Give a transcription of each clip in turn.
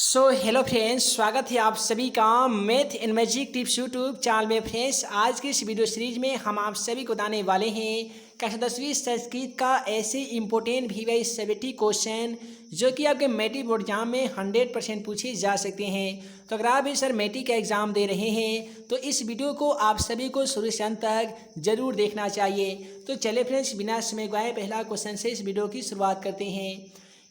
Hello friends, स्वागत है आप सभी का math and magic tips YouTube channel में। फ्रेंड्स, आज के इस वीडियो सीरीज में हम आप सभी को बताने वाले हैं कक्षा 10वीं संस्कृत का ऐसे इंपॉर्टेंट वीवाई 70 क्वेश्चन जो कि आपके मैट्रिक बोर्ड एग्जाम में 100% पूछे जा सकते हैं। तो अगर आप भी सर मैट्रिक का एग्ज़ाम दे रहे हैं तो इस वीडियो को आप सभी को शुरू से अंत तक जरूर देखना चाहिए। तो चलिए फ्रेंड्स, बिना समय गवाए पहला क्वेश्चन से इस वीडियो की शुरुआत करते हैं।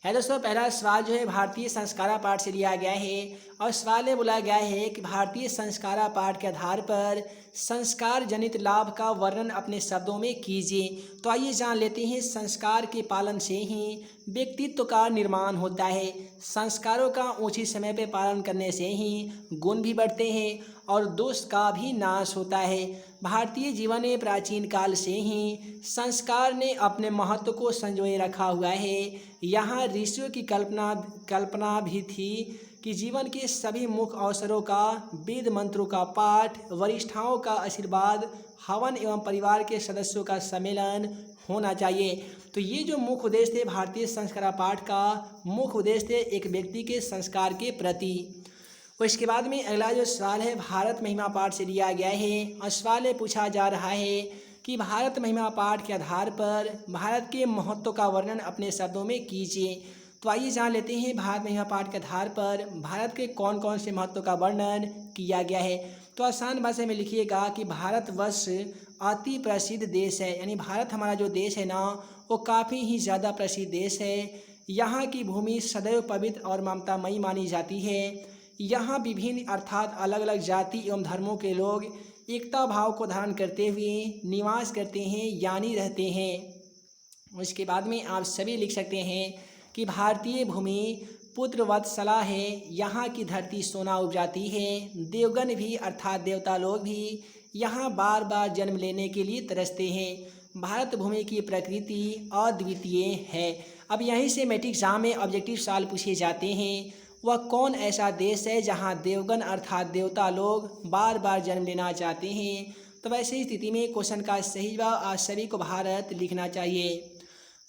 है दोस्तों, पहला सवाल जो है भारतीय संस्कारा पाठ से लिया गया है और सवाल में बोला गया है कि भारतीय संस्कारा पाठ के आधार पर संस्कार जनित लाभ का वर्णन अपने शब्दों में कीजिए। तो आइए जान लेते हैं, संस्कार के पालन से ही व्यक्तित्व का निर्माण होता है। संस्कारों का उचित समय पर पालन करने से ही गुण भी बढ़ते हैं और दोष का भी नाश होता है। भारतीय जीवन में प्राचीन काल से ही संस्कार ने अपने महत्व को संजोए रखा हुआ है। यहाँ ऋषियों की कल्पना भी थी कि जीवन के सभी मुख्य अवसरों का वेद मंत्रों का पाठ, वरिष्ठों का आशीर्वाद, हवन एवं परिवार के सदस्यों का सम्मेलन होना चाहिए। तो ये जो मुख्य उद्देश्य थे भारतीय संस्कार पाठ का, मुख्य उद्देश्य थे एक व्यक्ति के संस्कार के प्रति। और इसके बाद में अगला जो सवाल है भारत महिमा पाठ से लिया गया है और सवाल में पूछा जा रहा है कि भारत महिमा पाठ के आधार पर भारत के महत्व का वर्णन अपने शब्दों में कीजिए। तो आइए जान लेते हैं, भारत महिमा पाठ के आधार पर भारत के कौन कौन से महत्व का वर्णन किया गया है। तो आसान भाषा में लिखिएगा कि भारतवर्ष अति प्रसिद्ध देश है, यानी भारत हमारा जो देश है ना वो काफ़ी ही ज़्यादा प्रसिद्ध देश है। यहाँ की भूमि सदैव पवित्र और ममतामयी मानी जाती है। यहाँ विभिन्न अर्थात अलग अलग जाति एवं धर्मों के लोग एकता भाव को धारण करते हुए निवास करते हैं यानी रहते हैं। उसके बाद में आप सभी लिख सकते हैं कि भारतीय भूमि पुत्रवत्सला है, यहाँ की धरती सोना उपजाती है। देवगण भी अर्थात देवता लोग भी यहाँ बार बार जन्म लेने के लिए तरसते हैं। भारत भूमि की प्रकृति अद्वितीय है। अब यहीं से मैट्रिक एग्जाम में ऑब्जेक्टिव सवाल पूछे जाते हैं, वह कौन ऐसा देश है जहाँ देवगण अर्थात देवता लोग बार बार जन्म लेना चाहते हैं। तो वैसे स्थिति में क्वेश्चन का सही जवाब आप सभी को भारत लिखना चाहिए।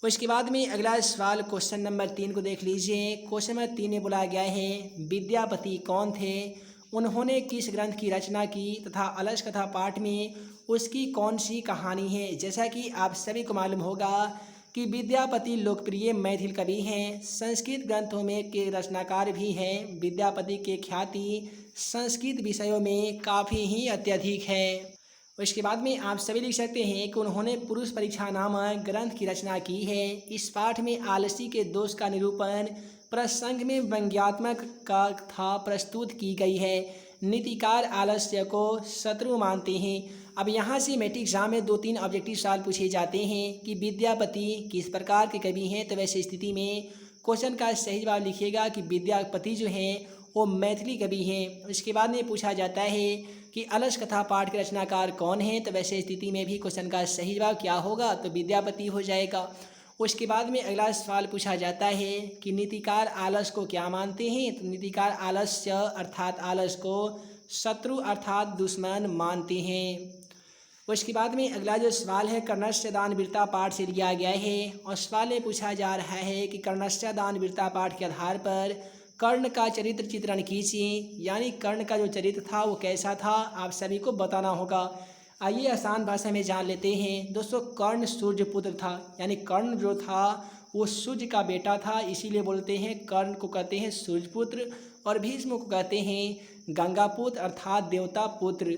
उसके बाद में अगला सवाल क्वेश्चन नंबर 3 को देख लीजिए। क्वेश्चन नंबर 3 में बोला गया है विद्यापति कौन थे, उन्होंने किस ग्रंथ की रचना की तथा अलस कथा पाठ में उसकी कौन सी कहानी है। जैसा कि आप सभी को मालूम होगा कि विद्यापति लोकप्रिय मैथिल कवि हैं, संस्कृत ग्रंथों में के रचनाकार भी हैं। विद्यापति के ख्याति संस्कृत विषयों में काफ़ी ही अत्यधिक है। उसके बाद में आप सभी लिख सकते हैं कि उन्होंने पुरुष परीक्षा नामक ग्रंथ की रचना की है। इस पाठ में आलसी के दोष का निरूपण प्रसंग में व्यंग्यात्मक का था प्रस्तुत की गई है। नीतिकार आलस्य को शत्रु मानते हैं। अब यहाँ से मैट्रिक एग्जाम में 2-3 ऑब्जेक्टिव सवाल पूछे जाते हैं कि विद्यापति किस प्रकार के कवि हैं। तो वैसे स्थिति में क्वेश्चन का सही जवाब लिखिएगा कि विद्यापति जो हैं वो मैथिली कवि हैं। उसके बाद में पूछा जाता है कि अलस कथा पाठ के रचनाकार कौन हैं। तो वैसे स्थिति में भी क्वेश्चन का सही जवाब क्या होगा, तो विद्यापति हो जाएगा। उसके बाद में अगला सवाल पूछा जाता है कि नीतिकार आलस को क्या मानते हैं। तो नीतिकार आलस्य अर्थात आलस को शत्रु अर्थात दुश्मन मानते हैं। उसके बाद में अगला जो सवाल है कर्णस्य दान वीरता पाठ से लिया गया है और सवाल में पूछा जा रहा है कि कर्णस्य दान वीरता पाठ के आधार पर कर्ण का चरित्र चित्रण कीजिए, यानी कर्ण का जो चरित्र था वो कैसा था आप सभी को बताना होगा। आइए आसान भाषा में जान लेते हैं। दोस्तों, कर्ण सूर्यपुत्र था, यानी कर्ण जो था वो सूर्य का बेटा था, इसीलिए बोलते हैं कर्ण को कहते हैं सूर्यपुत्र और भीष्म को कहते हैं गंगापुत्र अर्थात देवता पुत्र।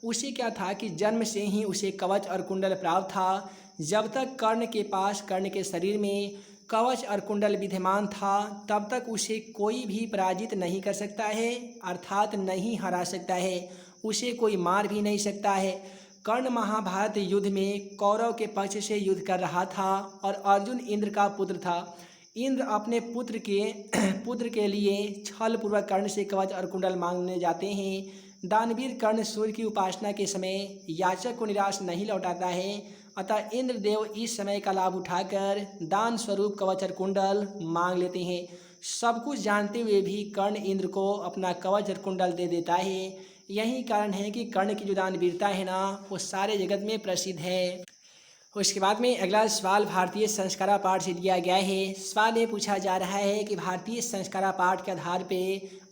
उसे क्या था कि जन्म से ही उसे कवच और कुंडल प्राप्त था। जब तक कर्ण के पास कर्ण के शरीर में कवच और कुंडल विद्यमान था तब तक उसे कोई भी पराजित नहीं कर सकता है, अर्थात नहीं हरा सकता है, उसे कोई मार भी नहीं सकता है। कर्ण महाभारत युद्ध में कौरव के पक्ष से युद्ध कर रहा था और अर्जुन इंद्र का पुत्र था। इंद्र अपने पुत्र के लिए छल पूर्वक कर्ण से कवच और कुंडल मांगने जाते हैं। दानवीर कर्ण सूर्य की उपासना के समय याचक को निराश नहीं लौटाता है, अतः इंद्रदेव इस समय का लाभ उठाकर दान स्वरूप कवच और कुंडल मांग लेते हैं। सब कुछ जानते हुए भी कर्ण इंद्र को अपना कवच और कुंडल दे देता है। यही कारण है कि कर्ण की जो दानवीरता है ना वो सारे जगत में प्रसिद्ध है। उसके बाद में अगला सवाल भारतीय संस्कारा पाठ से दिया गया है। सवाल ये पूछा जा रहा है कि भारतीय संस्कारा पाठ के आधार पे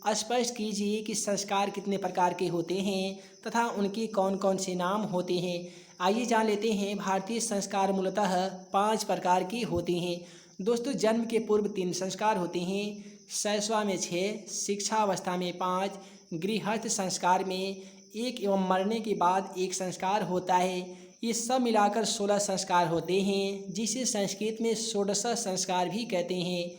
स्पष्ट कीजिए कि संस्कार कितने प्रकार के होते हैं तथा उनके कौन कौन से नाम होते हैं। आइए जान लेते हैं। भारतीय संस्कार मूलतः 5 प्रकार के होते हैं। दोस्तों, जन्म के पूर्व 3 संस्कार होते हैं, शैशवा में 6, शिक्षावस्था में 5, गृहस्थ संस्कार में 1 एवं मरने के बाद 1 संस्कार होता है। ये सब मिलाकर 16 संस्कार होते हैं, जिसे संस्कृत में षोडश संस्कार भी कहते हैं।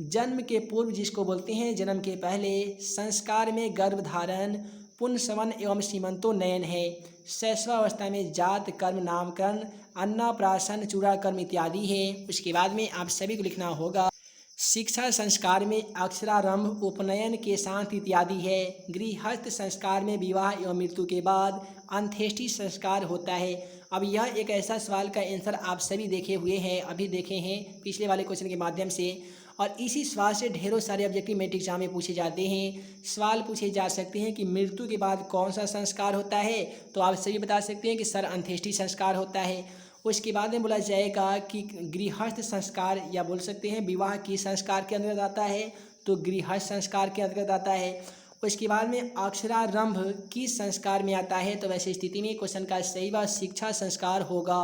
जन्म के पूर्व जिसको बोलते हैं जन्म के पहले संस्कार में गर्भधारण, पुंसवन एवं सीमंतोन्नयन है। शैशवावस्था में जात कर्म, नामकरण, अन्नप्राशन, चूड़ाकर्म इत्यादि है। उसके बाद में आप सभी को लिखना होगा। शिक्षा संस्कार में अक्षरारंभ, उपनयन के साथ इत्यादि है। गृहस्थ संस्कार में विवाह एवं मृत्यु के बाद अंत्येष्टि संस्कार होता है। अब यह एक ऐसा सवाल का आंसर आप सभी देखे हुए हैं, अभी देखे हैं पिछले वाले क्वेश्चन के माध्यम से, और इसी सवाल से ढेरों सारे ऑब्जेक्टिव मैट्रिक एग्जाम में पूछे जाते हैं। सवाल पूछे जा सकते हैं कि मृत्यु के बाद कौन सा संस्कार होता है, तो आप सभी बता सकते हैं कि सर अंत्येष्टि संस्कार होता है। उसके बाद में बोला जाएगा कि गृहस्थ संस्कार या बोल सकते हैं विवाह की संस्कार के अंतर्गत आता है, तो गृहस्थ संस्कार के अंतर्गत आता है। उसके बाद में अक्षरारंभ किस संस्कार में आता है, तो वैसे स्थिति में क्वेश्चन का सही बात शिक्षा संस्कार होगा।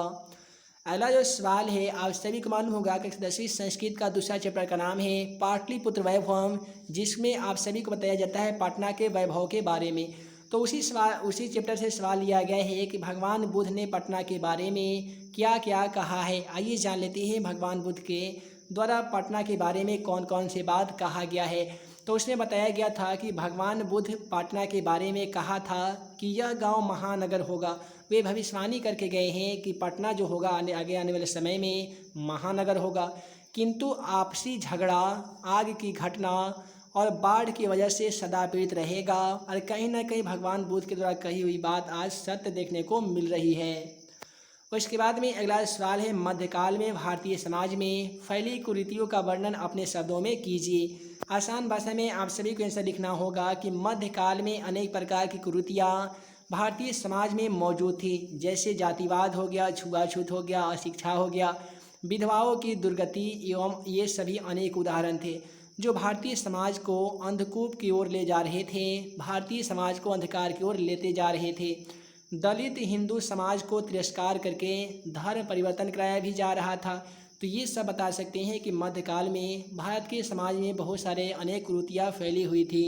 अगला जो सवाल है आप सभी को मालूम होगा कि 10वीं संस्कृत का दूसरा चैप्टर का नाम है पाटलिपुत्र वैभवम, जिसमें आप सभी को बताया जाता है पटना के वैभव के बारे में। तो उसी चैप्टर से सवाल लिया गया है कि भगवान बुद्ध ने पटना के बारे में क्या क्या कहा है। आइए जान लेते हैं भगवान बुद्ध के द्वारा पटना के बारे में कौन कौन से बात कहा गया है। तो उसमें बताया गया था कि भगवान बुद्ध पटना के बारे में कहा था कि यह गांव महानगर होगा। वे भविष्यवाणी करके गए हैं कि पटना जो होगा आगे आने वाले समय में महानगर होगा, किंतु आपसी झगड़ा, आग की घटना और बाढ़ की वजह से सदा पीड़ित रहेगा। और कहीं ना कहीं भगवान बुद्ध के द्वारा कही हुई बात आज सत्य देखने को मिल रही है। उसके बाद में अगला सवाल है मध्यकाल में भारतीय समाज में फैली कुरीतियों का वर्णन अपने शब्दों में कीजिए। आसान भाषा में आप सभी को ऐसा लिखना होगा कि मध्यकाल में अनेक प्रकार की कुरीतियाँ भारतीय समाज में मौजूद थी, जैसे जातिवाद हो गया, छुआछूत हो गया, अशिक्षा हो गया, विधवाओं की दुर्गति एवं ये सभी अनेक उदाहरण थे जो भारतीय समाज को अंधकूप की ओर ले जा रहे थे, भारतीय समाज को अंधकार की ओर लेते जा रहे थे। दलित हिंदू समाज को तिरस्कार करके धर्म परिवर्तन कराया भी जा रहा था। तो ये सब बता सकते हैं कि मध्यकाल में भारत के समाज में बहुत सारे अनेक कुरीतियाँ फैली हुई थी।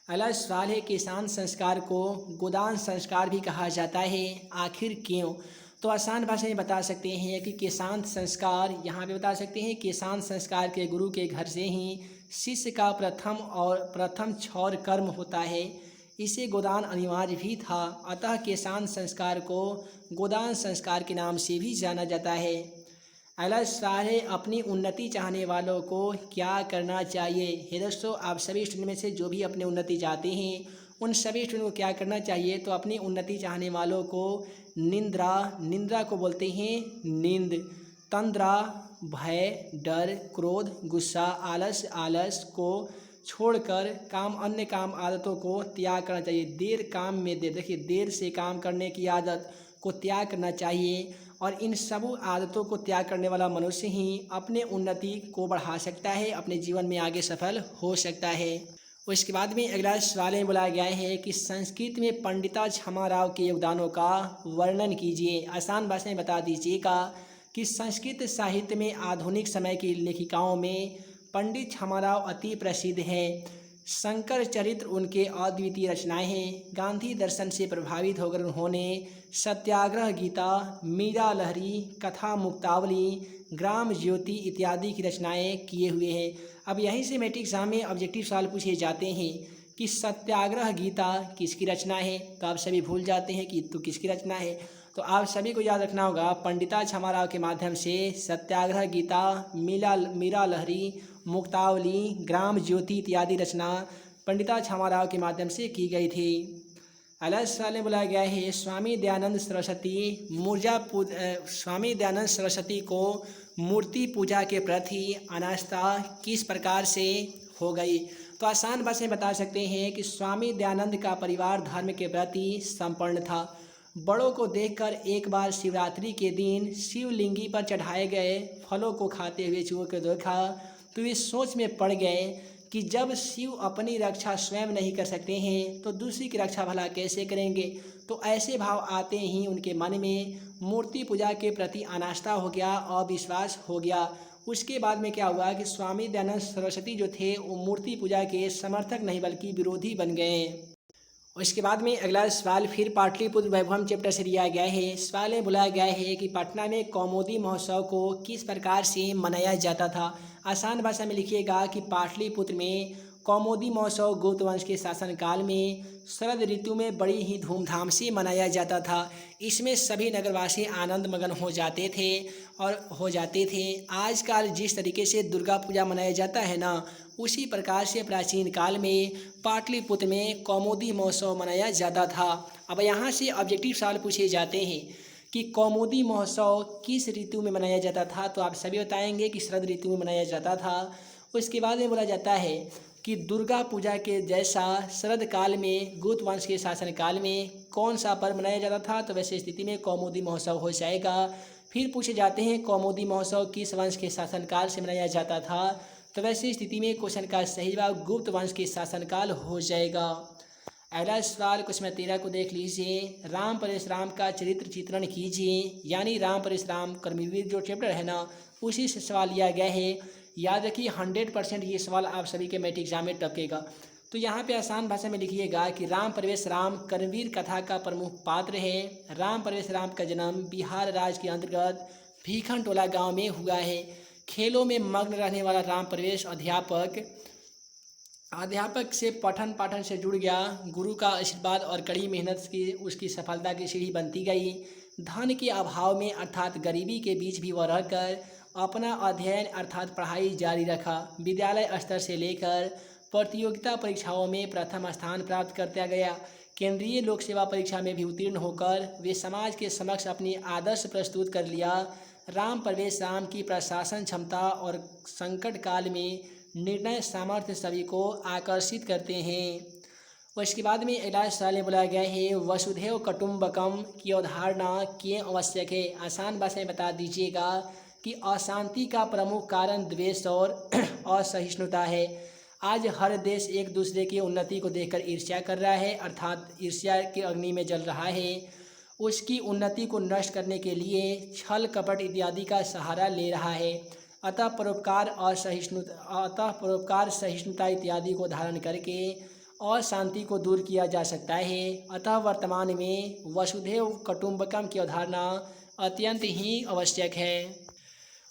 अगला सवाल है किसान संस्कार को गोदान संस्कार भी कहा जाता है, आखिर क्यों? तो आसान भाषा में बता सकते हैं कि किसान संस्कार यहाँ पे बता सकते हैं किसान संस्कार के गुरु के घर से ही शिष्य का प्रथम क्षौर कर्म होता है, इसे गोदान अनिवार्य भी था। अतः किसान संस्कार को गोदान संस्कार के नाम से भी जाना जाता है। अगला सवाल है अपनी उन्नति चाहने वालों को क्या करना चाहिए। हे दोस्तों, आप सभी स्टूडेंट में से जो भी अपनी उन्नति चाहते हैं उन सभी स्टूडेंट को क्या करना चाहिए, तो अपनी उन्नति चाहने वालों को निंद्रा को बोलते हैं नींद, तंद्रा भय, डर, क्रोध, गुस्सा, आलस को छोड़कर अन्य काम आदतों को त्याग करना चाहिए। देर से काम करने की आदत को त्याग करना चाहिए, और इन सब आदतों को त्याग करने वाला मनुष्य ही अपने उन्नति को बढ़ा सकता है, अपने जीवन में आगे सफल हो सकता है। उसके बाद में अगला सवाल में बोला गया है कि संस्कृत में पंडिता क्षमाराव के योगदानों का वर्णन कीजिए। आसान भाषा में बता दीजिएगा कि संस्कृत साहित्य में आधुनिक समय की लेखिकाओं में पंडित क्षमाराव अति प्रसिद्ध हैं। शंकर चरित्र उनके अद्वितीय रचनाएं हैं। गांधी दर्शन से प्रभावित होकर उन्होंने सत्याग्रह गीता, मीरा लहरी, कथा मुक्तावली, ग्राम ज्योति इत्यादि की रचनाएं किए हुए हैं। अब यहीं से मैट्रिक एग्जाम में ऑब्जेक्टिव सवाल पूछे जाते हैं कि सत्याग्रह गीता किसकी रचना है, तो आप सभी भूल जाते हैं कि तो किसकी रचना है। तो आप सभी को याद रखना होगा पंडिता क्षमाराव के माध्यम से सत्याग्रह गीता, मीरा लहरी, मुक्तावली, ग्राम ज्योति इत्यादि रचना पंडिता क्षमाराव के माध्यम से की गई थी। अगला सवाल में बोला गया है स्वामी दयानंद सरस्वती को मूर्ति पूजा के प्रति अनास्था किस प्रकार से हो गई। तो आसान भाषा में बता सकते हैं कि स्वामी दयानंद का परिवार धर्म के प्रति संपन्न था। बड़ों को देखकर एक बार शिवरात्रि के दिन शिवलिंगी पर चढ़ाए गए फलों को खाते हुए चूहों को देखा तो वे सोच में पड़ गए कि जब शिव अपनी रक्षा स्वयं नहीं कर सकते हैं तो दूसरी की रक्षा भला कैसे करेंगे। तो ऐसे भाव आते ही उनके मन में मूर्ति पूजा के प्रति अनास्था हो गया, अविश्वास हो गया। उसके बाद में क्या हुआ कि स्वामी दयानंद सरस्वती जो थे वो मूर्ति पूजा के समर्थक नहीं बल्कि विरोधी बन गए। उसके बाद में अगला सवाल फिर पाटलिपुत्र वैभवम चैप्टर से लिया गया है। सवाल में बोला गया है कि पटना में कौमुदी महोत्सव को किस प्रकार से मनाया जाता था। आसान भाषा में लिखिएगा कि पाटलिपुत्र में कौमुदी महोत्सव गुप्त वंश के शासनकाल में शरद ऋतु में बड़ी ही धूमधाम से मनाया जाता था। इसमें सभी नगरवासी आनंद मगन हो जाते थे। आजकल जिस तरीके से दुर्गा पूजा मनाया जाता है ना, उसी प्रकार से प्राचीन काल में पाटलिपुत्र में कौमुदी महोत्सव मनाया जाता था। अब यहाँ से ऑब्जेक्टिव सवाल पूछे जाते हैं कि कौमुदी महोत्सव किस ऋतु में मनाया जाता था, तो आप सभी बताएंगे कि शरद ऋतु में मनाया जाता था। उसके बाद में बोला जाता है कि दुर्गा पूजा के जैसा शरद काल में गुप्त वंश के शासनकाल में कौन सा पर्व मनाया जाता था, तो वैसे स्थिति में कौमुदी महोत्सव हो जाएगा। फिर पूछे जाते हैं कौमुदी महोत्सव किस वंश के शासनकाल से मनाया जाता था, तो वैसे स्थिति में क्वेश्चन का सही जवाब गुप्त वंश के शासनकाल हो जाएगा। अगला सवाल क्वेश्चन 13 को देख लीजिए। राम परशुराम का चरित्र चित्रण कीजिए, यानी राम परशुराम कर्मवीर जो चैप्टर है ना, उसी से सवाल लिया गया है। याद रखिए 100% ये सवाल आप सभी के मैट्रिक एग्जाम में टपकेगा। तो यहाँ पे आसान भाषा में लिखिएगा कि राम परशुराम कर्मवीर कथा का प्रमुख पात्र है। राम परशुराम का जन्म बिहार राज्य के अंतर्गत भीखन टोला गाँव में हुआ है। खेलों में मग्न रहने वाला राम परवेश अध्यापक से पठन पाठन से जुड़ गया। गुरु का आशीर्वाद और कड़ी मेहनत की उसकी सफलता की सीढ़ी बनती गई। धन के अभाव में अर्थात गरीबी के बीच भी वह रहकर अपना अध्ययन अर्थात पढ़ाई जारी रखा। विद्यालय स्तर से लेकर प्रतियोगिता परीक्षाओं में प्रथम स्थान प्राप्त करता गया। केंद्रीय लोक सेवा परीक्षा में भी उत्तीर्ण होकर वे समाज के समक्ष अपनी आदर्श प्रस्तुत कर लिया। राम परशुराम की प्रशासन क्षमता और संकट काल में निर्णय सामर्थ्य सभी को आकर्षित करते हैं। उसके बाद में अगला सवाल बोला गया है वसुधैव कुटुंबकम की अवधारणा क्यों आवश्यक है। आसान भाषा में बता दीजिएगा कि अशांति का प्रमुख कारण द्वेष और असहिष्णुता है। आज हर देश एक दूसरे की उन्नति को देखकर ईर्ष्या कर रहा है, अर्थात ईर्ष्या के अग्नि में जल रहा है। उसकी उन्नति को नष्ट करने के लिए छल कपट इत्यादि का सहारा ले रहा है। अतः परोपकार सहिष्णुता इत्यादि को धारण करके अशांति को दूर किया जा सकता है। अतः वर्तमान में वसुधैव कुटुंबकम की अवधारणा अत्यंत ही आवश्यक है।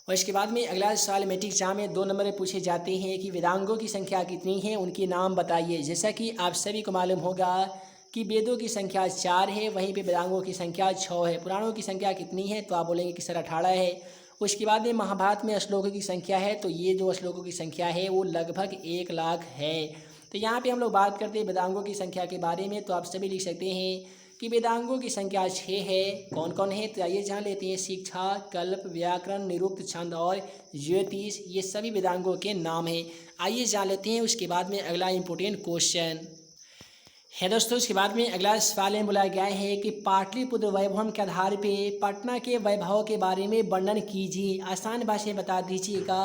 और इसके बाद में अगला सवाल मैट्रिक एग्जाम में 2 नंबर में पूछे जाते हैं कि वेदांगों की संख्या कितनी है, उनके नाम बताइए। जैसा कि आप सभी को मालूम होगा कि वेदों की संख्या 4 है, वहीं पे वेदांगों की संख्या 6 है। पुराणों की संख्या कितनी है, तो आप बोलेंगे कि सर 18 है। उसके बाद में महाभारत में श्लोकों की संख्या है, तो ये जो श्लोकों की संख्या है वो लगभग 1 लाख है। तो यहाँ पे हम लोग बात करते हैं वेदांगों की संख्या के बारे में, तो आप सभी लिख सकते हैं कि वेदांगों की संख्या 6 है। कौन कौन है, तो आइए जान लेते हैं। शिक्षा, कल्प, व्याकरण, निरुक्त, छंद और ज्योतिष, ये सभी वेदांगों के नाम हैं। आइए जान लेते हैं। उसके बाद में अगला इम्पोर्टेंट क्वेश्चन है दोस्तों। उसके बाद में अगला सवाल में बोला गया है कि पाटलिपुत्र वैभव के आधार पे पटना के वैभव के बारे में वर्णन कीजिए। आसान भाषा में बता दीजिएगा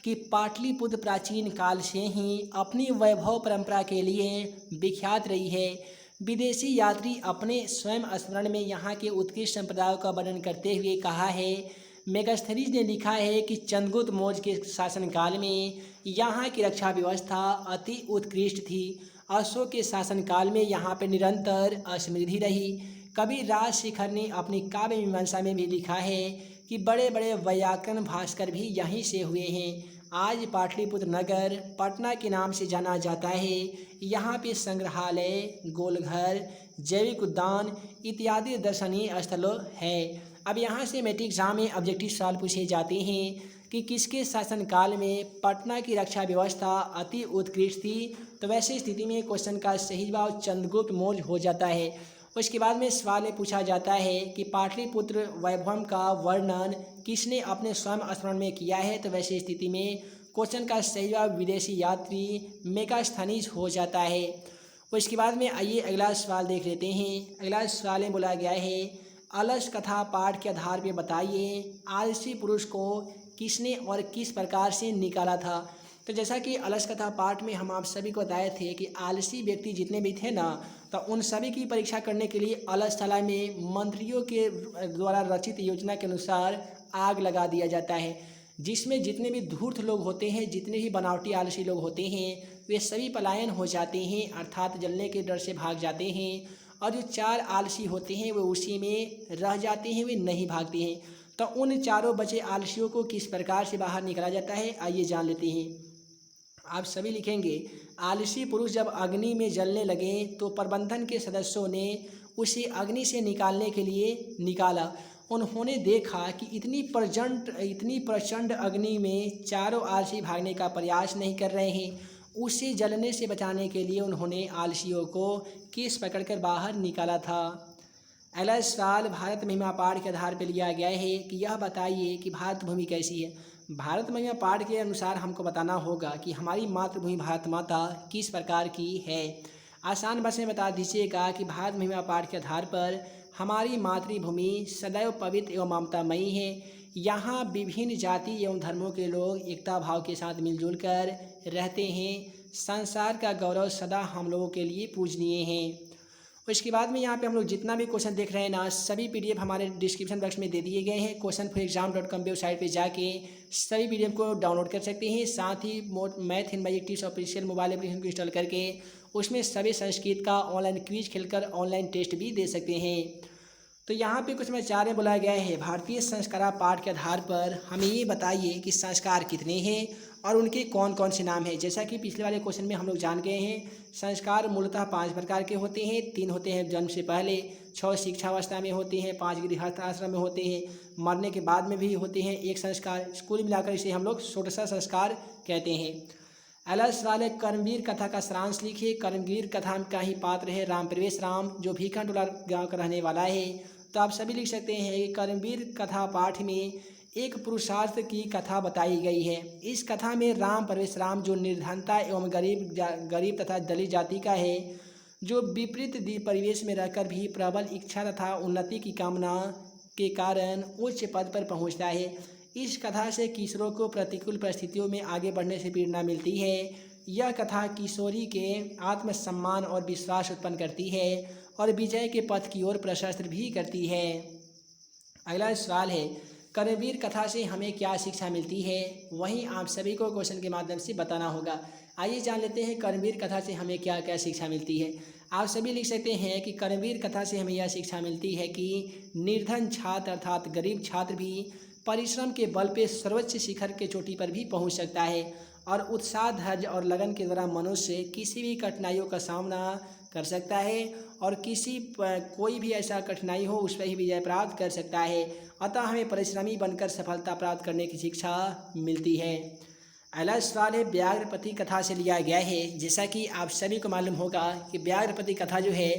कि पाटलिपुत्र प्राचीन काल से ही अपनी वैभव परंपरा के लिए विख्यात रही है। विदेशी यात्री अपने स्वयं स्मरण में यहाँ के उत्कृष्ट संप्रदायों का वर्णन करते हुए कहा है। मेगास्थनीज ने लिखा है कि चंद्रगुप्त मौर्य के शासनकाल में यहाँ की रक्षा व्यवस्था अति उत्कृष्ट थी। अशोक के शासनकाल में यहाँ पर निरंतर असमृद्धि रही। कवि राजशेखर ने अपनी काव्य मीमांसा में भी लिखा है कि बड़े बड़े वैयाकरण भास्कर भी यहीं से हुए हैं। आज पाटलिपुत्र नगर पटना के नाम से जाना जाता है। यहाँ पे संग्रहालय, गोलघर, जैविक उद्यान इत्यादि दर्शनीय स्थलों है। अब यहाँ से मैट्रिक एग्जाम में ऑब्जेक्टिव सवाल पूछे जाते हैं कि किसके शासनकाल में पटना की रक्षा व्यवस्था अति उत्कृष्ट थी, तो वैसे स्थिति में क्वेश्चन का सही जवाब चंद्रगुप्त मौर्य हो जाता है। उसके बाद में सवाल में पूछा जाता है कि पाटलिपुत्र वैभव का वर्णन किसने अपने स्वयं स्मरण में किया है, तो वैसे स्थिति में क्वेश्चन का सही जवाब विदेशी यात्री मेगास्थनीज हो जाता है। उसके बाद में आइए अगला सवाल देख लेते हैं। अगला सवाल में बोला गया है, अलस कथा पाठ के आधार पर बताइए आलसी पुरुष को किसने और किस प्रकार से निकाला था। तो जैसा कि अलस कथा पाठ में हम आप सभी को बताए थे कि आलसी व्यक्ति जितने भी थे ना, तो उन सभी की परीक्षा करने के लिए अलसथला में मंत्रियों के द्वारा रचित योजना के अनुसार आग लगा दिया जाता है, जिसमें जितने भी धूर्त लोग होते हैं, जितने भी बनावटी आलसी लोग होते हैं, वे सभी पलायन हो जाते हैं, अर्थात जलने के डर से भाग जाते हैं। और जो 4 आलसी होते हैं वे उसी में रह जाते हैं, वे नहीं भागते हैं। तो उन चारों बचे आलसियों को किस प्रकार से बाहर निकाला जाता है, आइए जान लेते हैं। आप सभी लिखेंगे, आलसी पुरुष जब अग्नि में जलने लगे तो प्रबंधन के सदस्यों ने उसे अग्नि से निकालने के लिए निकाला। उन्होंने देखा कि इतनी प्रचंड अग्नि में चारों आलसी भागने का प्रयास नहीं कर रहे हैं। उसे जलने से बचाने के लिए उन्होंने आलसियों को केस पकड़कर बाहर निकाला था। अगला सवाल भारत महिमा पाठ के आधार पर लिया गया है कि यह बताइए कि भारत भूमि कैसी है। भारत महिमा पाठ के अनुसार हमको बताना होगा कि हमारी मातृभूमि भारत माता किस प्रकार की है। आसान भाषा में बता दीजिएगा कि भारत महिमा पाठ के आधार पर हमारी मातृभूमि सदैव पवित्र एवं ममतामयी है। यहाँ विभिन्न जाति एवं धर्मों के लोग एकता भाव के साथ मिलजुल कर रहते हैं। संसार का गौरव सदा हम लोगों के लिए पूजनीय है। उसके बाद में यहाँ पे हम लोग जितना भी क्वेश्चन देख रहे हैं ना, सभी PDF हमारे डिस्क्रिप्शन बॉक्स में दे दिए गए हैं। questionforexam.com वेबसाइट पे जाके सभी PDF को डाउनलोड कर सकते हैं। साथ ही math in magic tips official mobile application को इंस्टॉल करके उसमें सभी संस्कृत का ऑनलाइन क्विज खेलकर ऑनलाइन टेस्ट भी दे सकते हैं। तो यहाँ पे कुछ विचार में बोला गया है, भारतीय संस्कार पाठ के आधार पर हमें ये बताइए कि संस्कार कितने हैं और उनके कौन कौन से नाम हैं। जैसा कि पिछले वाले क्वेश्चन में हम लोग जान गए हैं, संस्कार मूलतः 5 प्रकार के होते हैं। 3 होते हैं जन्म से पहले, 6 शिक्षावस्था में होते हैं, 5 गृहस्थ आश्रम में होते हैं, मरने के बाद में भी होते हैं 1 संस्कार। कुल मिलाकर इसे हम लोग षोडश संस्कार कहते हैं। अगला सवाल है, कर्मवीर कथा का सारांश लिखिए। कर्मवीर कथा का ही पात्र है राम प्रवेश राम, जो भीखंडोला गांव का रहने वाला है। तो आप सभी लिख सकते हैं कि कर्मवीर कथा पाठ में एक पुरुषार्थ की कथा बताई गई है। इस कथा में राम प्रवेश राम, जो निर्धनता एवं गरीब तथा दलित जाति का है, जो विपरीत परिवेश में रहकर भी प्रबल इच्छा तथा उन्नति की कामना के कारण उच्च पद पर पहुंचता है। इस कथा से किशोरों को प्रतिकूल परिस्थितियों में आगे बढ़ने से प्रेरणा मिलती है। यह कथा किशोरी के आत्मसम्मान और विश्वास उत्पन्न करती है और विजय के पथ की ओर प्रशस्त भी करती है। अगला सवाल है, कर्मवीर कथा से हमें क्या शिक्षा मिलती है। वहीं आप सभी को क्वेश्चन के माध्यम से बताना होगा। आइए जान लेते हैं कर्मवीर कथा से हमें क्या क्या शिक्षा मिलती है। आप सभी लिख सकते हैं कि कर्मवीर कथा से हमें यह शिक्षा मिलती है कि निर्धन छात्र अर्थात गरीब छात्र भी परिश्रम के बल पे सर्वोच्च शिखर के चोटी पर भी पहुंच सकता है और उत्साह, धैर्य और लगन के द्वारा मनुष्य किसी भी कठिनाइयों का सामना कर सकता है और कोई भी ऐसा कठिनाई हो उस पर ही विजय प्राप्त कर सकता है। अतः हमें परिश्रमी बनकर सफलता प्राप्त करने की शिक्षा मिलती है। अगला सवाल है, व्याघ्रपति कथा से लिया गया है। जैसा कि आप सभी को मालूम होगा कि व्याघ्रपति कथा जो है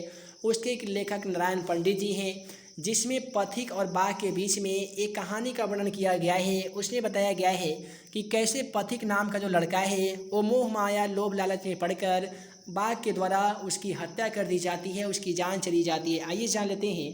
उसके एक लेखक नारायण पंडित जी हैं, जिसमें पथिक और बाघ के बीच में एक कहानी का वर्णन किया गया है। उसमें बताया गया है कि कैसे पथिक नाम का जो लड़का है वो मोह माया लोभ लालच में पड़कर बाघ के द्वारा उसकी हत्या कर दी जाती है, उसकी जान चली जाती है। आइए जान लेते हैं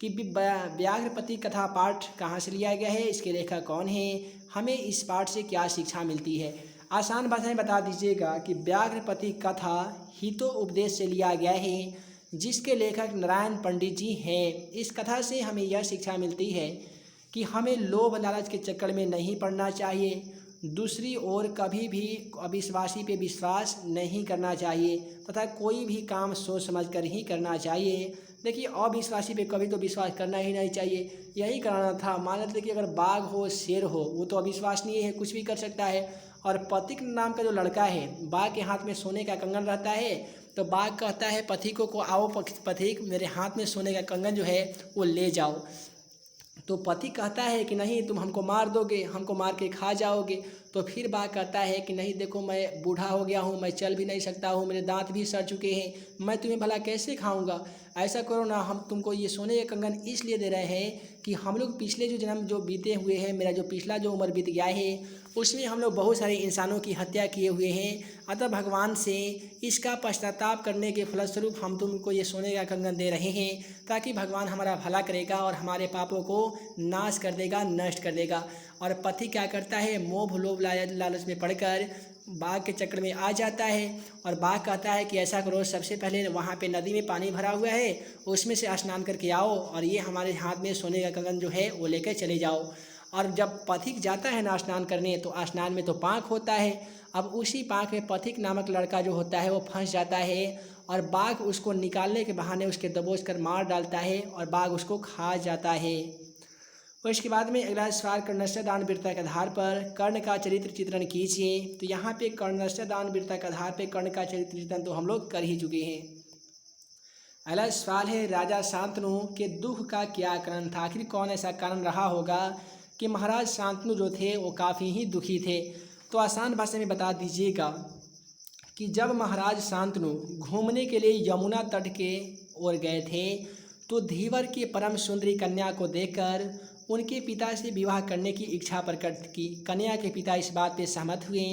कि व्याघ्रपति कथा पाठ कहाँ से लिया गया है, इसके लेखक कौन है, हमें इस पाठ से क्या शिक्षा मिलती है। आसान भाषा में बता दीजिएगा कि व्याघ्रपति कथा हितो उपदेश से लिया गया है, जिसके लेखक नारायण पंडित जी हैं। इस कथा से हमें यह शिक्षा मिलती है कि हमें लोभ लालच के चक्कर में नहीं पड़ना चाहिए। दूसरी ओर कभी भी अविश्वासी पे विश्वास नहीं करना चाहिए तथा कोई भी काम सोच समझ कर ही करना चाहिए। देखिए, अविश्वासी पे कभी तो विश्वास करना ही नहीं चाहिए। यही कराना था। मान लेते कि अगर बाघ हो, शेर हो, वो तो अविश्वसनीय है, कुछ भी कर सकता है। और पथिक नाम का जो लड़का है, बाघ के हाथ में सोने का कंगन रहता है, तो बाघ कहता है पथिकों को, आओ पथिक, मेरे हाथ में सोने का कंगन जो है वो ले जाओ। तो पथिक कहता है कि नहीं, तुम हमको मार दोगे, हमको मार के खा जाओगे। तो फिर बाघ कहता है कि नहीं, देखो मैं बूढ़ा हो गया हूँ, मैं चल भी नहीं सकता हूँ, मेरे दांत भी सड़ चुके हैं, मैं तुम्हें भला कैसे खाऊंगा। ऐसा करो ना, हम तुमको ये सोने के कंगन इसलिए दे रहे हैं कि हम लोग पिछले जो जन्म जो बीते हुए हैं, मेरा जो पिछला जो उम्र बीत गया है उसमें हम लोग बहुत सारे इंसानों की हत्या किए हुए हैं। अतः भगवान से इसका पश्चाताप करने के फलस्वरूप हम तुमको ये सोने का कंगन दे रहे हैं, ताकि भगवान हमारा भला करेगा और हमारे पापों को नाश कर देगा, नष्ट कर देगा। और पति क्या करता है, मोह लोभ लालच में पड़कर बाघ के चक्कर में आ जाता है और बाघ कहता है कि ऐसा करो, सबसे पहले वहाँ पे नदी में पानी भरा हुआ है, उसमें से स्नान करके आओ और ये हमारे हाथ में सोने का कंगन जो है वो लेकर चले जाओ। और जब पथिक जाता है ना स्नान करने, तो स्नान में तो पाँक होता है। अब उसी पाँक में पथिक नामक लड़का जो होता है वो फंस जाता है और बाघ उसको निकालने के बहाने उसके दबोच कर मार डालता है और बाघ उसको खा जाता है। और इसके बाद में अगला सवाल, कर्णस्य दान वीरता के आधार पर कर्ण का चरित्र चित्रण कीजिए। तो यहाँ पे कर्णस्य दान वीरता के आधार पर कर्ण का चरित्र चित्रण तो हम लोग कर ही चुके हैं। अगला सवाल है, राजा शांतनु के दुख का क्या कारण था? आखिर कौन ऐसा कारण रहा होगा कि महाराज शांतनु जो थे वो काफ़ी ही दुखी थे? तो आसान भाषा में बता दीजिएगा कि जब महाराज शांतनु घूमने के लिए यमुना तट के ओर गए थे, तो धीवर की परम सुंदरी कन्या को देखकर उनके पिता से विवाह करने की इच्छा प्रकट की। कन्या के पिता इस बात पे सहमत हुए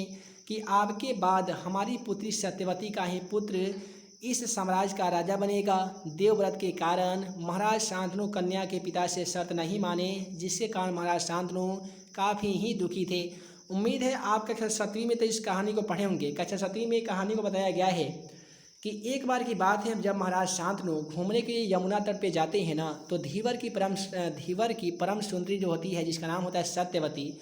कि आपके बाद हमारी पुत्री सत्यवती का ही पुत्र इस साम्राज्य का राजा बनेगा। देवव्रत के कारण महाराज शांतनु कन्या के पिता से शर्त नहीं माने, जिसके कारण महाराज शांतनु काफ़ी ही दुखी थे। उम्मीद है आप कक्षा 7वीं में तो इस कहानी को पढ़े होंगे। कक्षा 7वीं में कहानी को बताया गया है कि एक बार की बात है, जब महाराज शांतनु घूमने के लिए यमुना तट पे जाते हैं ना, तो धीवर की परम सुंदरी जो होती है, जिसका नाम होता है सत्यवती,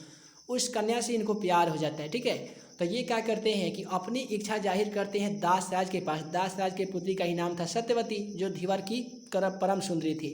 उस कन्या से इनको प्यार हो जाता है। ठीक है, तो ये क्या करते हैं कि अपनी इच्छा जाहिर करते हैं दासराज के पास। दासराज के पुत्री का ही नाम था सत्यवती, जो धीवर की परम सुंदरी थी।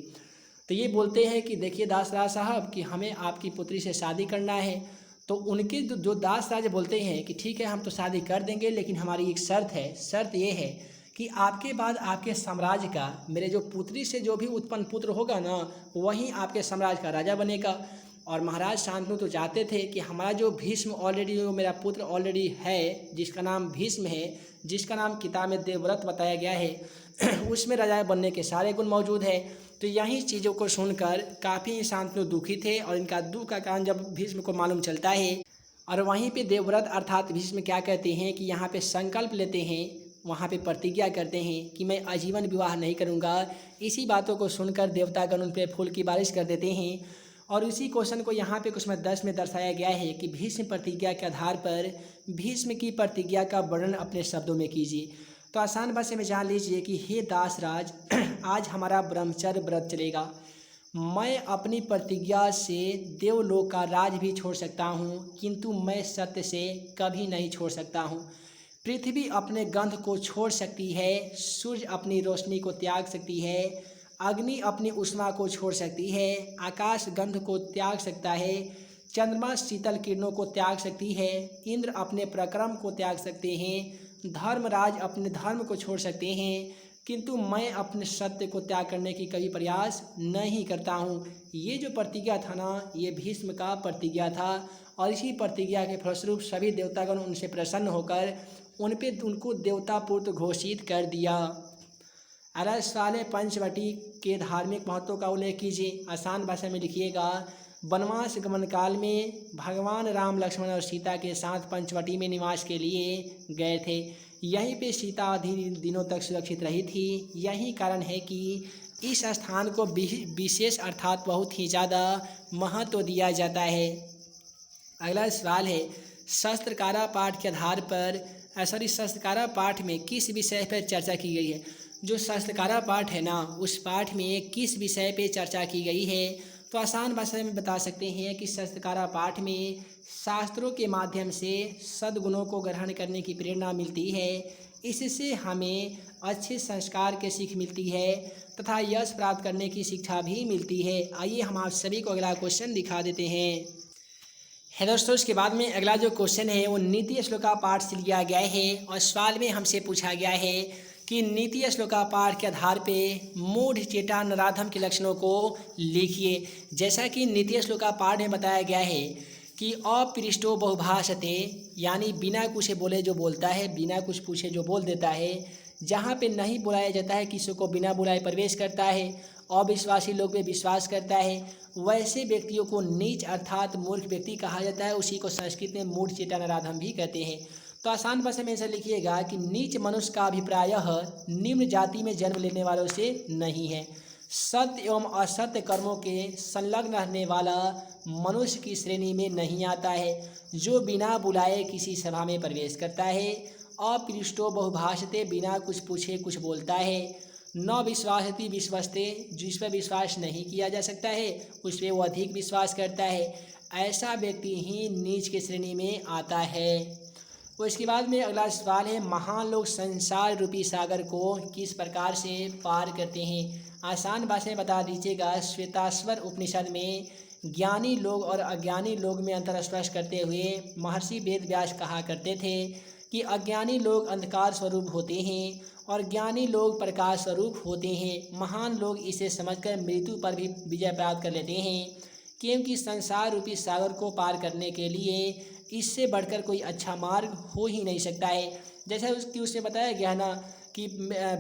तो ये बोलते हैं कि देखिए दासराज साहब कि हमें आपकी पुत्री से शादी करना है। तो उनके जो दासराज बोलते हैं कि ठीक है, हम तो शादी कर देंगे, लेकिन हमारी एक शर्त है। शर्त ये है कि आपके बाद आपके साम्राज्य का, मेरे जो पुत्री से जो भी उत्पन्न पुत्र होगा ना, वही आपके साम्राज्य का राजा बनेगा। और महाराज शांतनु तो चाहते थे कि हमारा जो भीष्म ऑलरेडी, जो मेरा पुत्र ऑलरेडी है, जिसका नाम भीष्म है, जिसका नाम किताब में देवव्रत बताया गया है, उसमें राजा बनने के सारे गुण मौजूद है। तो यही चीज़ों को सुनकर काफ़ी शांतनु दुखी थे और इनका दुख का कारण जब भीष्म को मालूम चलता है, और वहीं पे देवव्रत अर्थात भीष्म क्या कहते हैं कि यहाँ पे संकल्प लेते हैं, वहाँ पे प्रतिज्ञा करते हैं कि मैं आजीवन विवाह नहीं करूँगा। इसी बातों को सुनकर देवतागण उन पर फूल की बारिश कर देते हैं। और उसी क्वेश्चन को यहाँ पे क्वेश्चन 10 में दर्शाया गया है कि भीष्म प्रतिज्ञा के आधार पर भीष्म की प्रतिज्ञा का वर्णन अपने शब्दों में कीजिए। तो आसान भाषा में जान लीजिए कि हे दासराज, आज हमारा ब्रह्मचर्य व्रत चलेगा। मैं अपनी प्रतिज्ञा से देवलोक का राज भी छोड़ सकता हूँ, किंतु मैं सत्य से कभी नहीं छोड़ सकता हूँ। पृथ्वी अपने गंध को छोड़ सकती है, सूर्य अपनी रोशनी को त्याग सकती है, अग्नि अपनी उष्मा को छोड़ सकती है, आकाश गंध को त्याग सकता है, चंद्रमा शीतल किरणों को त्याग सकती है, इंद्र अपने पराक्रम को त्याग सकते हैं, धर्मराज अपने धर्म को छोड़ सकते हैं, किंतु मैं अपने सत्य को त्याग करने की कभी प्रयास नहीं करता हूँ। ये जो प्रतिज्ञा था ना, ये भीष्म का प्रतिज्ञा था और इसी प्रतिज्ञा के फलस्वरूप सभी देवतागण उनसे प्रसन्न होकर उनको देवतापुत्र घोषित कर दिया। अगला सवाल है, पंचवटी के धार्मिक महत्व का उल्लेख कीजिए। आसान भाषा में लिखिएगा। वनवास गमन काल में भगवान राम, लक्ष्मण और सीता के साथ पंचवटी में निवास के लिए गए थे। यहीं पे सीता अधिक दिनों तक सुरक्षित रही थी। यही कारण है कि इस स्थान को विशेष अर्थात बहुत ही ज़्यादा महत्व दिया जाता है। अगला सवाल है, शस्त्रकारा पाठ के आधार पर शस्त्रकारा पाठ में किस विषय पर चर्चा की गई है? जो शस्त्रकारा पाठ है ना, उस पाठ में किस विषय पे चर्चा की गई है? तो आसान भाषा में बता सकते हैं कि शस्त्रकारा पाठ में शास्त्रों के माध्यम से सद्गुणों को ग्रहण करने की प्रेरणा मिलती है। इससे हमें अच्छे संस्कार की सीख मिलती है तथा यश प्राप्त करने की शिक्षा भी मिलती है। आइए हम आप सभी को अगला क्वेश्चन दिखा देते हैं। है दोस्तों, इसके बाद में अगला जो क्वेश्चन है वो नीति श्लोका पाठ से लिया गया है और सवाल में हमसे पूछा गया है कि नीति श्लोका पाठ के आधार पे मूढ़ चेटा नराधम के लक्षणों को लिखिए। जैसा कि नीति श्लोका पाठ में बताया गया है कि अपृष्टो बहुभाषते, यानी बिना कुछ बोले जो बोलता है, बिना कुछ पूछे जो बोल देता है। जहाँ पे नहीं बुलाया जाता है किसी को बिना बुलाए प्रवेश करता है अविश्वासी लोग पे विश्वास करता है, वैसे व्यक्तियों को नीच अर्थात मूर्ख व्यक्ति कहा जाता है। उसी को संस्कृत में मूढ़ चेटा नराधम भी कहते हैं। तो आसान भाषा में ऐसा लिखिएगा कि नीच मनुष्य का अभिप्राय निम्न जाति में जन्म लेने वालों से नहीं है। सत्य एवं असत्य कर्मों के संलग्न रहने वाला मनुष्य की श्रेणी में नहीं आता है, जो बिना बुलाए किसी सभा में प्रवेश करता है। अपृष्टो बहुभाषते, बिना कुछ पूछे कुछ बोलता है। न विश्वासति विश्वस्ते, जिस पर विश्वास नहीं किया जा सकता है उस पर वो अधिक विश्वास करता है। ऐसा व्यक्ति ही नीच की श्रेणी में आता है। उसके बाद में अगला सवाल है, महान लोग संसार रूपी सागर को किस प्रकार से पार करते हैं। आसान भाषा में बता दीजिएगा। श्वेताश्वर उपनिषद में ज्ञानी लोग और अज्ञानी लोग में अंतर स्पष्ट करते हुए महर्षि वेद व्यास कहा करते थे कि अज्ञानी लोग अंधकार स्वरूप होते हैं और ज्ञानी लोग प्रकाश स्वरूप होते हैं। महान लोग इसे समझकर मृत्यु पर भी विजय प्राप्त कर लेते हैं, क्योंकि संसार रूपी सागर को पार करने के लिए इससे बढ़कर कोई अच्छा मार्ग हो ही नहीं सकता है। जैसा उसने बताया गया ना कि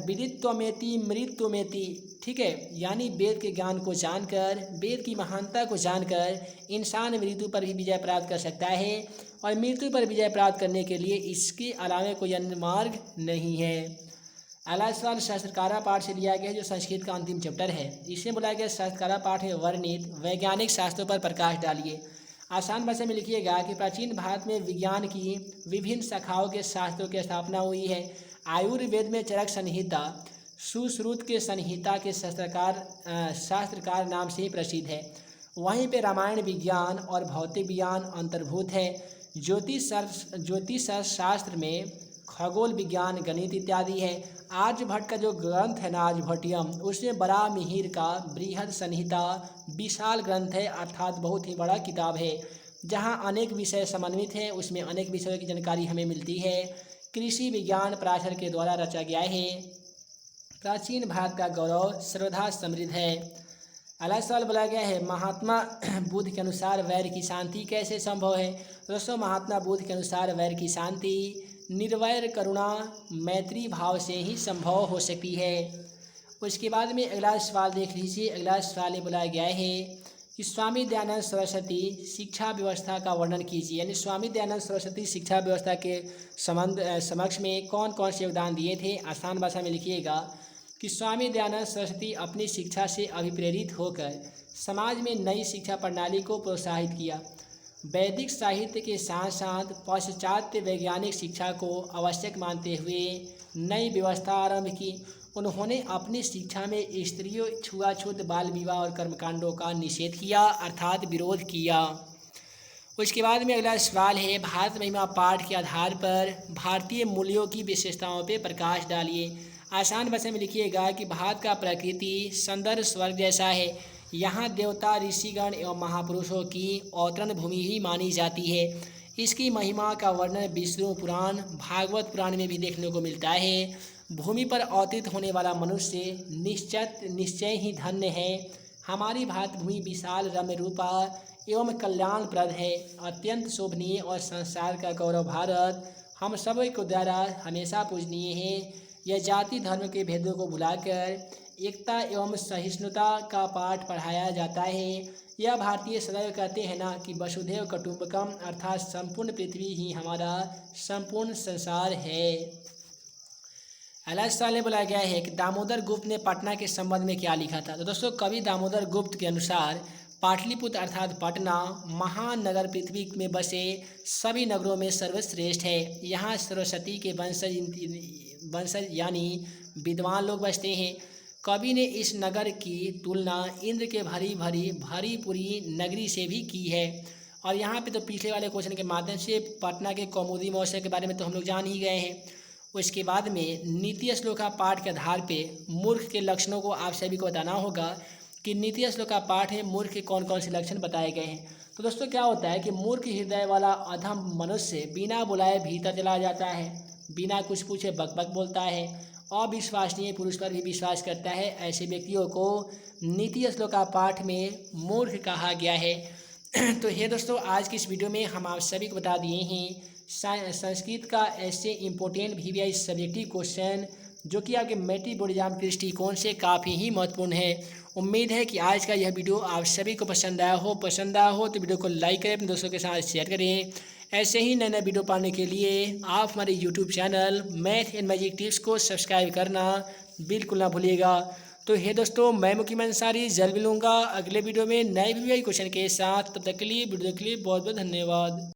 विदित्वमेति मृत्युमेति, ठीक है, यानी वेद के ज्ञान को जानकर, वेद की महानता को जानकर इंसान मृत्यु पर भी विजय प्राप्त कर सकता है, और मृत्यु पर विजय प्राप्त करने के लिए इसके अलावा कोई अन्य मार्ग नहीं है। अगला सवाल शास्त्रकारा पाठ से लिया गया है, जो संस्कृत का अंतिम चैप्टर है। इसमें बोला गया शास्त्रकारा पाठ में वर्णित वैज्ञानिक शास्त्रों पर प्रकाश डालिए। आसान भाषा में लिखिएगा कि प्राचीन भारत में विज्ञान की विभिन्न शाखाओं के शास्त्रों की स्थापना हुई है। आयुर्वेद में चरक संहिता सुश्रुत के संहिता के शास्त्रकार नाम से प्रसिद्ध है। वहीं पे रामायण विज्ञान और भौतिक विज्ञान अंतर्भूत है। ज्योतिष शास्त्र में खगोल विज्ञान, गणित इत्यादि है। आर्यभट्ट का जो ग्रंथ है ना आर्यभट्टियम, उसमें बड़ा मिहिर का बृहद संहिता विशाल ग्रंथ है, अर्थात बहुत ही बड़ा किताब है, जहाँ अनेक विषय समन्वित हैं। उसमें अनेक विषयों की जानकारी हमें मिलती है। कृषि विज्ञान प्राचार्य के द्वारा रचा गया है। प्राचीन भारत का गौरव सर्वथा समृद्ध है। अगला सवाल बोला गया है, महात्मा बुद्ध के अनुसार वैर की शांति कैसे संभव है। दोस्तों, महात्मा बुद्ध के अनुसार वैर की शांति निर्वैर करुणा मैत्री भाव से ही संभव हो सकती है। उसके बाद में अगला सवाल देख लीजिए। अगला सवाल ये बोला गया है कि स्वामी दयानंद सरस्वती शिक्षा व्यवस्था का वर्णन कीजिए। यानी स्वामी दयानंद सरस्वती शिक्षा व्यवस्था के समक्ष में कौन कौन से योगदान दिए थे। आसान भाषा में लिखिएगा कि स्वामी दयानंद सरस्वती अपनी शिक्षा से अभिप्रेरित होकर समाज में नई शिक्षा प्रणाली को प्रोत्साहित किया। वैदिक साहित्य के साथ साथ पाश्चात्य वैज्ञानिक शिक्षा को आवश्यक मानते हुए नई व्यवस्था आरंभ की। उन्होंने अपनी शिक्षा में स्त्रियों, छुआछूत, बाल विवाह और कर्मकांडों का निषेध किया, अर्थात विरोध किया। उसके बाद में अगला सवाल है, भारत महिमा पाठ के आधार पर भारतीय मूल्यों की विशेषताओं पर प्रकाश डालिए। आसान भाषा में लिखिएगा कि भारत का प्रकृति सुंदर स्वर्ग जैसा है। यहाँ देवता, ऋषिगण एवं महापुरुषों की अवतरण भूमि ही मानी जाती है। इसकी महिमा का वर्णन विष्णु पुराण, भागवत पुराण में भी देखने को मिलता है। भूमि पर अवतरित होने वाला मनुष्य निश्चय ही धन्य है। हमारी भारत भूमि विशाल, रम्य रूपा एवं कल्याणप्रद है। अत्यंत शोभनीय और संसार का गौरव भारत हम सब को द्वारा हमेशा पूजनीय है। यह जाति धर्म के भेदों को भुलाकर एकता एवं सहिष्णुता का पाठ पढ़ाया जाता है। यह भारतीय सदैव कहते हैं ना कि वसुधैव कुटुंबकम, अर्थात संपूर्ण पृथ्वी ही हमारा संपूर्ण संसार है। अगला सवाल में बोला गया है कि दामोदर गुप्त ने पटना के संबंध में क्या लिखा था। तो दोस्तों, कवि दामोदर गुप्त के अनुसार पाटलिपुत्र अर्थात पटना महान नगर पृथ्वी में बसे सभी नगरों में सर्वश्रेष्ठ है। यहाँ सरस्वती के वंशज यानी विद्वान लोग बसते हैं। कवि ने इस नगर की तुलना इंद्र के भरी पूरी नगरी से भी की है। और यहाँ पे तो पिछले वाले क्वेश्चन के माध्यम से पटना के कौमुदी महोत्सव के बारे में तो हम लोग जान ही गए हैं। उसके बाद में नीति श्लोका पाठ के आधार पे मूर्ख के लक्षणों को आप सभी को बताना होगा कि नीति श्लोका पाठ में मूर्ख के कौन कौन से लक्षण बताए गए हैं। तो दोस्तों, क्या होता है कि मूर्ख हृदय वाला अधम मनुष्य बिना बुलाए भीतर चला जाता है, बिना कुछ पूछे बकबक बोलता है, अविश्वसनीय पुरुष पर भी विश्वास करता है। ऐसे व्यक्तियों को नीति श्लोका पाठ में मूर्ख कहा गया है। तो हे दोस्तों, आज की इस वीडियो में हम आप सभी को बता दिए हैं संस्कृत का ऐसे इम्पोर्टेंट VVI सब्जेक्टिव क्वेश्चन जो कि आपके मैट्रिक बोर्ड एग्जाम के दृष्टिकोण से काफ़ी ही महत्वपूर्ण है। उम्मीद है कि आज का यह वीडियो आप सभी को पसंद आया हो तो वीडियो को लाइक करें, अपने दोस्तों के साथ शेयर करें। ऐसे ही नए नए वीडियो पाने के लिए आप हमारे YouTube channel math and magic tips को सब्सक्राइब करना बिल्कुल ना भूलिएगा। तो हे दोस्तों, मैं मुकीम अंसारी जल्द मिलूंगा अगले वीडियो में नए क्वेश्चन के साथ। तब तक के लिए वीडियो के लिए बहुत बहुत धन्यवाद।